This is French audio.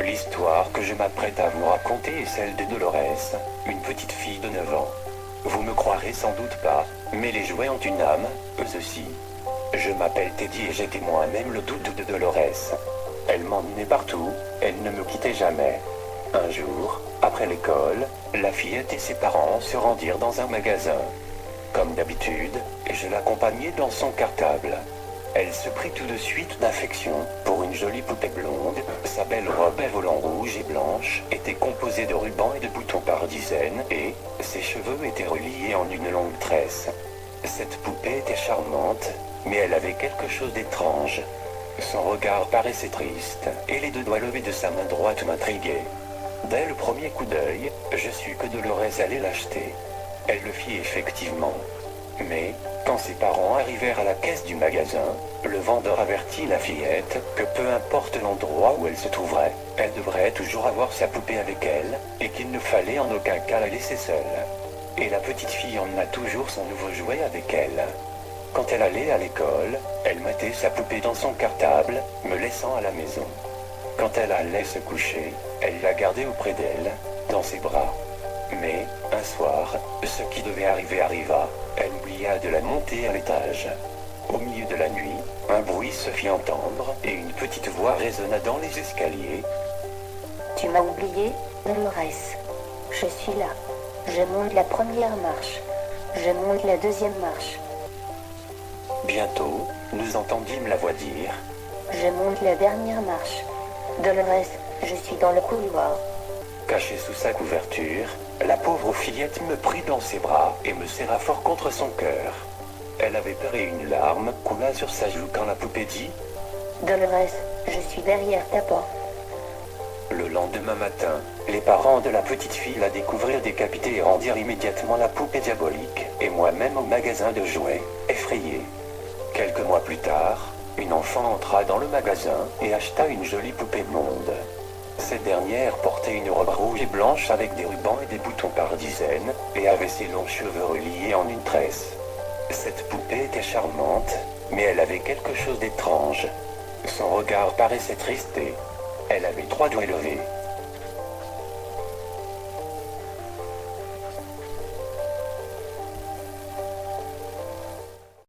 L'histoire que je m'apprête à vous raconter est celle de Dolores, une petite fille de 9 ans. Vous me croirez sans doute pas, mais les jouets ont une âme, eux aussi. Je m'appelle Teddy et j'étais moi-même le doudou de Dolores. Elle m'emmenait partout, elle ne me quittait jamais. Un jour, après l'école, la fillette et ses parents se rendirent dans un magasin. Comme d'habitude, je l'accompagnais dans son cartable. Elle se prit tout de suite d'affection pour une jolie poupée blonde. Sa belle robe à volants rouges et blanches était composée de rubans et de boutons par dizaines et ses cheveux étaient reliés en une longue tresse. Cette poupée était charmante, mais elle avait quelque chose d'étrange. Son regard paraissait triste et les deux doigts levés de sa main droite m'intriguaient. Dès le premier coup d'œil, je sus que Dolores allait l'acheter. Elle le fit effectivement. Mais, quand ses parents arrivèrent à la caisse du magasin, le vendeur avertit la fillette que peu importe l'endroit où elle se trouverait, elle devrait toujours avoir sa poupée avec elle et qu'il ne fallait en aucun cas la laisser seule. Et la petite fille emmena toujours son nouveau jouet avec elle. Quand elle allait à l'école, elle mettait sa poupée dans son cartable, me laissant à la maison. Quand elle allait se coucher, elle la gardait auprès d'elle, dans ses bras. Mais, un soir, ce qui devait arriver arriva. Elle oublia de la monter à l'étage. Au milieu de la nuit, un bruit se fit entendre et une petite voix résonna dans les escaliers. Tu m'as oublié, Dolores. Je suis là. Je monte la première marche. Je monte la deuxième marche. Bientôt, nous entendîmes la voix dire « Je monte la dernière marche. Dolores, je suis dans le couloir. » Cachée sous sa couverture, la pauvre fillette me prit dans ses bras et me serra fort contre son cœur. Elle avait peur et une larme coula sur sa joue quand la poupée dit « Dolores, je suis derrière ta porte. » Le lendemain matin, les parents de la petite fille la découvrirent décapitée et rendirent immédiatement la poupée diabolique et moi-même au magasin de jouets, effrayé. Quelques mois plus tard, une enfant entra dans le magasin et acheta une jolie poupée blonde. Cette dernière portait une robe rouge et blanche avec des rubans et des boutons par dizaines et avait ses longs cheveux reliés en une tresse. Cette poupée était charmante, mais elle avait quelque chose d'étrange. Son regard paraissait triste et elle avait 3 doigts levés